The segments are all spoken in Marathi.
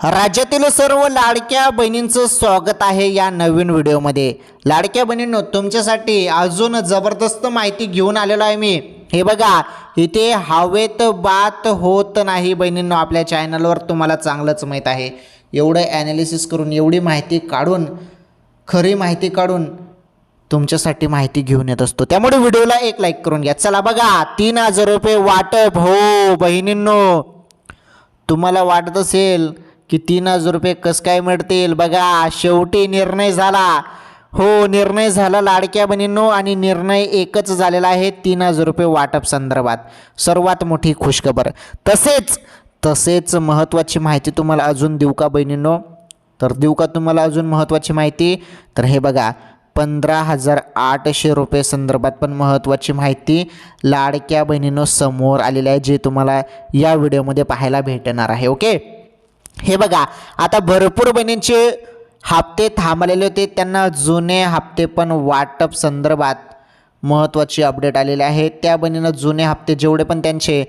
राज्यातील सर्व लाडक्या बहिणींचं स्वागत आहे या नवीन व्हिडिओमध्ये। लाडक्या बहिणींनो, तुमच्यासाठी अजून जबरदस्त माहिती घेऊन आलेलो आहे मी। हे बघा, इथे हवेत बात होत नाही बहिणींनो। आपल्या चॅनलवर तुम्हाला चांगलंच माहीत आहे, एवढं ॲनालिसिस करून, एवढी माहिती काढून, खरी माहिती काढून तुमच्यासाठी माहिती घेऊन येत असतो। त्यामुळे व्हिडिओला एक लाईक करून घ्या। चला बघा, 3000 रुपये वाटप। हो बहिणींनो, तुम्हाला वाटत असेल की 3000 रुपये कसं काय मिळतील, बघा शेवटी निर्णय झाला। हो, निर्णय झाला लाडक्या बहिणींनो, आणि निर्णय एकच झालेला आहे 3000 रुपये वाटप संदर्भात। सर्वात मोठी खुशखबर। तसेच महत्त्वाची माहिती तुम्हाला अजून देऊ का बहिणींनो? तर देऊ का तुम्हाला अजून महत्त्वाची माहिती? तर हे बघा, 15,800 रुपये संदर्भात पण महत्त्वाची माहिती लाडक्या बहिणींनो समोर आलेली आहे, जे तुम्हाला या व्हिडिओमध्ये पाहायला भेटणार आहे। ओके, हे बघा, आता भरपूर बहिणींचे हप्ते थांबलेले होते, त्यांना जुने हप्ते पण वाटप संदर्भात महत्त्वाची अपडेट आलेली आहे। त्या बहिणींना जुने हप्ते जेवढे पण त्यांचे,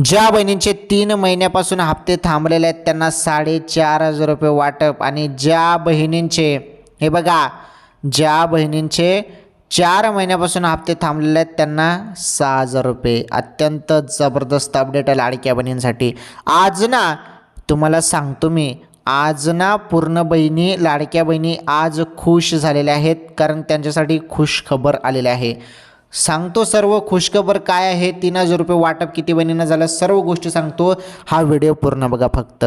ज्या बहिणींचे 3 महिन्यापासून हप्ते थांबलेले आहेत त्यांना 4,500 रुपये वाटप, आणि ज्या बहिणींचे, हे बघा, ज्या बहिणींचे 4 महिन्यापासून हप्ते थांबलेले आहेत त्यांना 6,000 रुपये। अत्यंत जबरदस्त अपडेट आहे लाडक्या बहिणींसाठी। आज ना तुम्हाला सांगतो मी, आज ना पूर्ण बहिणी, लाडक्या बहिणी आज खुश झालेल्या आहेत, कारण त्यांच्यासाठी खुश खबर आलेली आहे। सांगतो सर्व खुशखबर काय आहे, 3000 रुपये वाटप किती बहिणींना झालं, सर्व गोष्टी सांगतो। हा व्हिडिओ पूर्ण बघा फक्त।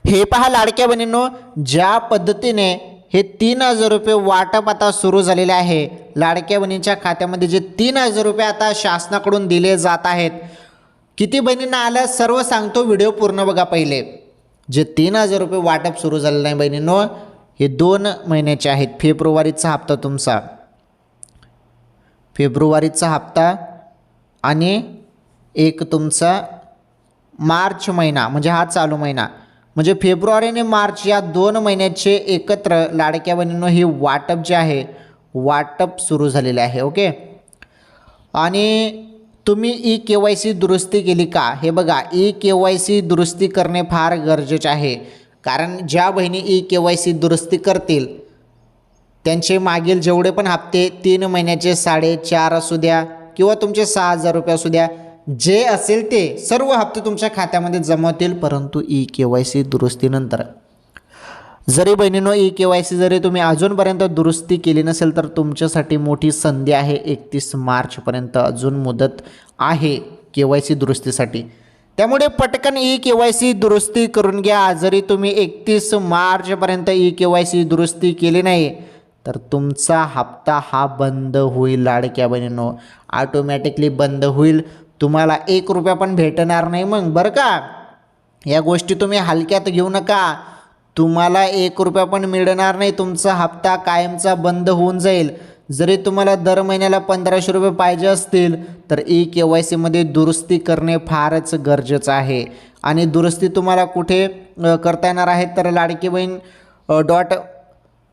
हे पहा लाडक्या बहिणींनो, ज्या पद्धतीने हे 3000 रुपये वाटप आता सुरू झालेले आहे, लाडक्या बहिणींच्या खात्यामध्ये जे 3000 रुपये आता शासनाकडून दिले जात आहेत, किती बहिणींना आलं सर्व सांगतो, व्हिडिओ पूर्ण बघा। पहिले जे 3000 रुपये वाटप सुरू झालेलं आहे बहिणींनो, हे 2 महिन्याचे आहेत। फेब्रुवारीचा हप्ता तुमचा, फेब्रुवारीचा हप्ता, आणि एक तुमचा मार्च महिना, म्हणजे हा चालू महिना, म्हणजे फेब्रुवारी आणि मार्च या 2 महिन्याचे एकत्र लाडक्या बहिणींनो हे वाटप जे आहे, वाटप सुरू झालेले आहे। ओके, आणि तुम्ही ई-KYC दुरुस्ती केली का? हे बघा, ई-KYC दुरुस्ती करणे फार गरजेचे आहे, कारण ज्या बहिणी ई-KYC दुरुस्ती करतील त्यांचे मागील जेवढे पण हप्ते, 3 महिन्याचे 4,500 असू द्या किंवा तुमचे 6,000 रुपये असू द्या, जे असेल ते सर्व हप्ते तुमच्या खात्यामध्ये जमा होतील, परंतु ई-KYC दुरुस्तीनंतर। जरी बहिणींनो ई-KYC जरी तुम्ही अजूनपर्यंत दुरुस्ती केली नसेल तर तुमच्यासाठी मोठी संधी आहे। 31 मार्चपर्यंत अजून मुदत आहे KYC दुरुस्तीसाठी, त्यामुळे पटकन ई-KYC दुरुस्ती करून घ्या। जरी तुम्ही 31 मार्चपर्यंत ई-KYC दुरुस्ती केली नाही तर तुमचा हप्ता हा बंद होईल लाडक्या बहिणींनो, ऑटोमॅटिकली बंद होईल। तुम्हाला 1 रुपया पण भेटणार नाही मग, बरं का? या गोष्टी तुम्ही हलक्यात घेऊ नका। तुम्हाला 1 रुपया पण मिळणार नाही, तुमचा हप्ता कायमचा बंद होऊन जाईल। जरी तुम्हाला दर महिन्याला 1500 रुपये पाहिजे असतील तर ई-KYC मध्ये दुरुस्ती करणे फारच गरजेचं आहे। आणि दुरुस्ती तुम्हाला कुठे करता येणार आहे, तर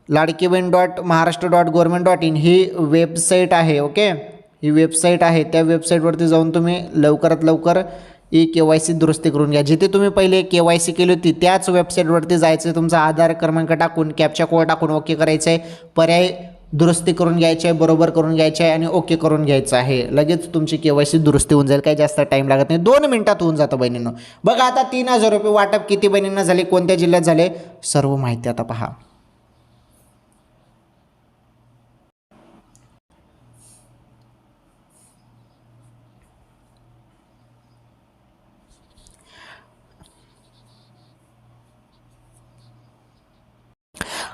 लाडकीबहीण.महाराष्ट्र.gov.in ही वेबसाईट आहे। ओके, ही वेबसाईट आहे, त्या वेबसाईटवरती जाऊन तुम्ही लवकरात लवकर ई-KYC दुरुस्ती करून घ्या। जिथे तुम्ही पहिले KYC केली होती त्याच वेबसाईटवरती जायचं, तुमचा आधार क्रमांक टाकून, कॅप्चा कोड टाकून ओके करायचं आहे, पर्याय दुरुस्ती करून घ्यायचे आहे, बरोबर करून घ्यायचे आहे, आणि ओके करून घ्यायचं आहे। लगेच तुमची KYC दुरुस्ती होऊन जाईल, काही जास्त टाईम लागत नाही, 2 मिनिटात होऊन जातं बहिणींनो। बघा, आता 3000 रुपये वाटप किती बहिणींना झाले, कोणत्या जिल्ह्यात झाले, सर्व माहिती आता पहा।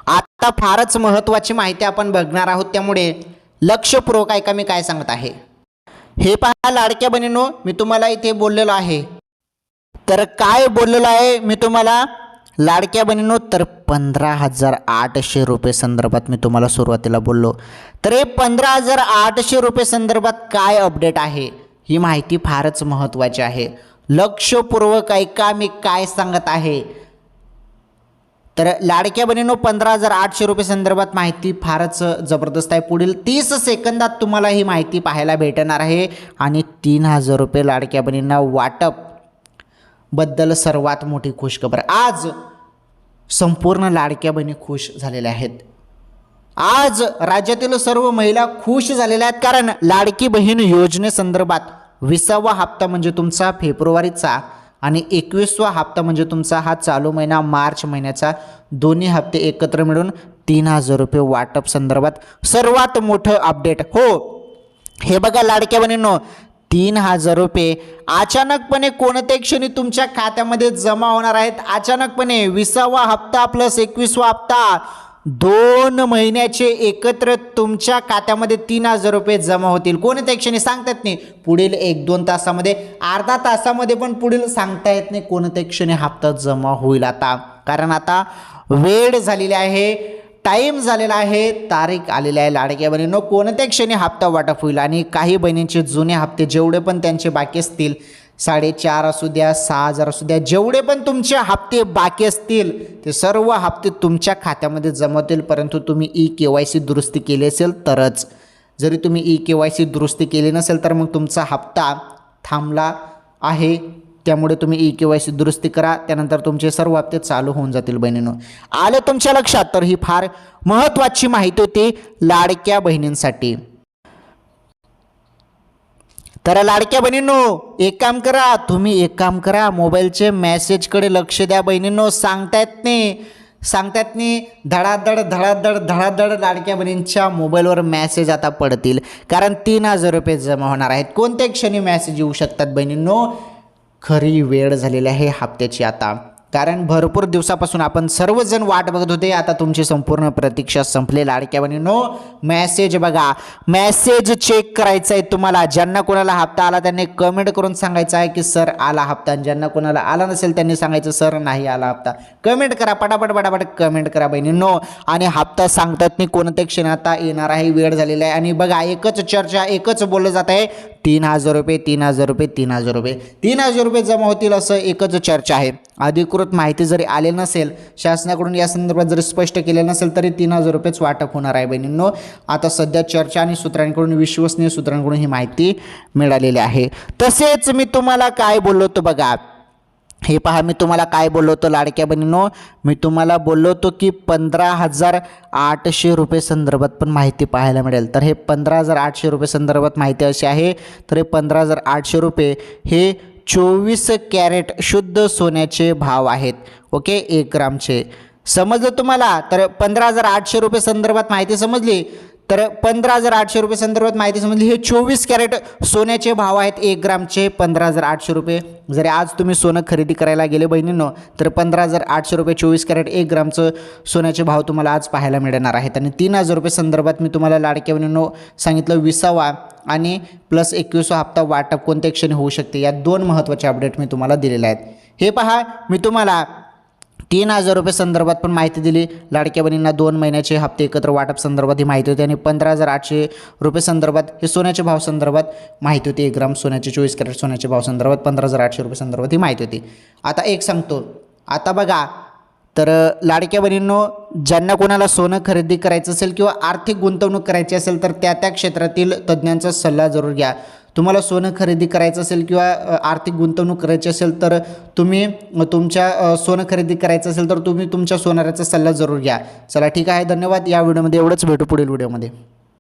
आता फारच महत्त्वाची माहिती आपण बघणार आहोत, त्यामुळे लक्षपूर्वक ऐका मी काय सांगत आहे। हे पहा लाडक्या बहिणींनो, मी तुम्हाला इथे बोललेलो आहे, तर काय बोललेलो आहे मी तुम्हाला लाडक्या बहिणींनो, तर 15,800 रुपये संदर्भात मी तुम्हाला सुरुवातीला बोललो। तर हे 15,800 रुपये संदर्भात काय अपडेट आहे, ही माहिती फारच महत्त्वाची आहे। लक्षपूर्वक ऐका मी काय सांगत आहे। तर लाडक्या बहिणींनो 15,800 रुपये संदर्भात माहिती फारच जबरदस्त आहे. पुढील 30 सेकंदात तुम्हाला ही माहिती पाहायला भेटणार आहे. आणि 3,000 रुपये लाडक्या बहिणींना वाटप बद्दल सर्वात मोठी खुशखबर. आज संपूर्ण लाडक्या बहिणी खुश झालेल्या आहेत. आज राज्यातील सर्व महिला खुश झालेल्या आहेत, कारण लाडकी बहीण योजनेसंदर्भात 20वा हप्ता म्हणजे तुमचा फेब्रुवारीचा आणि 21वा हप्ता म्हणजे तुमचा हा चालू महिना मार्च महिन्याचा, दोन्ही हप्ते एकत्र मिळून 3,000 रुपये वाटप संदर्भात सर्वात मोठं अपडेट. हो, हे बघा लाडक्या बहिणींनो, 3,000 रुपये अचानकपणे कोणत्याही क्षणी तुमच्या खात्यामध्ये जमा होणार आहेत. अचानकपणे 20वा हप्ता प्लस 21वा हप्ता 2 महिन्याचे एकत्र तुमच्या खात्यामध्ये 3,000 रुपये जमा होतील. कोणत्याही क्षणी सांगता येत नाही, पुढील 1-2 तासामध्ये, अर्धा तासामध्ये पण पुढील सांगता येत नाही कोणत्याही क्षणी हप्ता जमा होईल. आता कारण आता वेळ झालेली आहे, टाईम झालेला आहे, तारीख आलेली आहे. लाडक्या बहिणींनो, कोणत्या क्षणी हप्ता वाटप होईल. आणि काही बहिणींचे जुने हप्ते जेवढे पण त्यांचे बाकी असतील, 4,500 असू द्या, 6,000 असू द्या, जेवढे पण तुमचे हप्ते बाकी असतील ते सर्व हप्ते तुमच्या खात्यामध्ये जमा होतील. परंतु तुम्ही KYC दुरुस्ती केली असेल तरच. जरी तुम्ही KYC दुरुस्ती केली नसेल तर मग तुमचा हप्ता थांबला आहे. त्यामुळे तुम्ही KYC दुरुस्ती करा, त्यानंतर तुमचे सर्व हप्ते चालू होऊन जातील. बहिणींनो, आलं तुमच्या लक्षात? तर ही फार महत्त्वाची माहिती होती लाडक्या बहिणींसाठी. तर लाडक्या बहिणींनो, एक काम करा, मोबाईलचे मेसेजकडे लक्ष द्या. बहिणींनो, सांगतायत नाही धडाधड लाडक्या बहिणींच्या मोबाईलवर मेसेज आता पडतील, कारण 3,000 रुपये जमा होणार आहेत. कोणत्या क्षणी मेसेज येऊ शकतात बहिणींनो? खरी वेळ झालेली आहे हप्त्याची आता, कारण भरपूर दिवसापासून आपण सर्वजण वाट बघत होते. आता तुमची संपूर्ण प्रतीक्षा संपली. लाडक्या बहिणींनो, मेसेज बघा, मेसेज चेक करायचा आहे तुम्हाला. ज्यांना कोणाला हप्ता आला त्यांनी कमेंट करून सांगायचं आहे की सर आला हप्ता, आणि ज्यांना कोणाला आला नसेल त्यांनी सांगायचं सर नाही आला हप्ता. कमेंट करा, पटापट कमेंट करा बहिणींनो. आणि हप्ता सांगतात नाही कोणत्या क्षणी आता येणार आहे, वेळ झालेला आहे. आणि बघा, एकच चर्चा, एकच बोललं जात आहे, 3,000 रुपये 3,000 रुपये 3,000 रुपये 3,000 रुपये जमा होतील असं एकच चर्चा आहे. अधिकृत माहिती जरी आले नसेल, शासनाकडून या संदर्भात जरी स्पष्ट केलेलं नसेल, तरी 3,000 रुपयेच वाटप होणार आहे बहिणींनो. आता सध्या चर्चा आणि सूत्रांकडून, विश्वसनीय सूत्रांकडून ही माहिती मिळालेली आहे. तसेच मी तुम्हाला काय बोललो होतो बघा, हे पहा, मी तुम्हाला काय बोललो होतो लाडक्या बहिणींनो, मी तुम्हाला बोललो होतो की 15,800 रुपये संदर्भात पण माहिती पाहायला मिळेल. तर हे 15,800 रुपये संदर्भात माहिती अशी आहे. तर हे 15,800 रुपये हे 24 कॅरेट शुद्ध सोन्याचे भाव आहेत. ओके, 1 ग्रामचे. समजलं तुम्हाला? तर 15,800 रुपये संदर्भात माहिती समजली. तर 15,800 रुपये संदर्भात माहिती समजली. हे 24 कॅरेट सोन्याचे भाव आहेत, 1 ग्रामचे 15,800 रुपये. जरी आज तुम्ही सोनं खरेदी करायला गेले बहिणींनो, तर 15,800 रुपये 24 कॅरेट 1 ग्रामचं सोन्याचे भाव तुम्हाला आज पाहायला मिळणार आहेत. आणि 3,000 रुपये संदर्भात मी तुम्हाला लाडक्या बहिणींनो सांगितलं 20वा आणि प्लस 21वा हप्ता वाटप कोणत्या क्षणी होऊ शकते. या 2 महत्त्वाचे अपडेट मी तुम्हाला दिलेले आहेत. हे पहा, मी तुम्हाला 3,000 रुपये संदर्भात पण माहिती दिली. लाडक्या बहिणींना 2 महिन्याचे हप्ते एकत्र वाटप संदर्भात ही माहिती होती. आणि 15,800 रुपये संदर्भात हे सोन्याचे भाव संदर्भात माहिती होती. 1 ग्राम सोन्याचे 24 कॅरेट सोन्याचे भाव संदर्भात 15,800 रुपये संदर्भात ही माहिती होती. आता एक सांगतो, आता बघा, तर लाडक्या बहिणींनो, ज्यांना कोणाला सोनं खरेदी करायचं असेल किंवा आर्थिक गुंतवणूक करायची असेल तर त्या क्षेत्रातील तज्ज्ञांचा सल्ला जरूर घ्या. तुम्हाला सोनं खरेदी करायचं असेल किंवा आर्थिक गुंतवणूक करायची असेल तर तुम्ही तुमच्या सोनं खरेदी करायचं असेल तर तुम्ही तुमच्या सोनाराचा सल्ला जरूर घ्या. चला, ठीक आहे, धन्यवाद. या व्हिडिओमध्ये एवढंच, भेटू पुढील व्हिडिओमध्ये.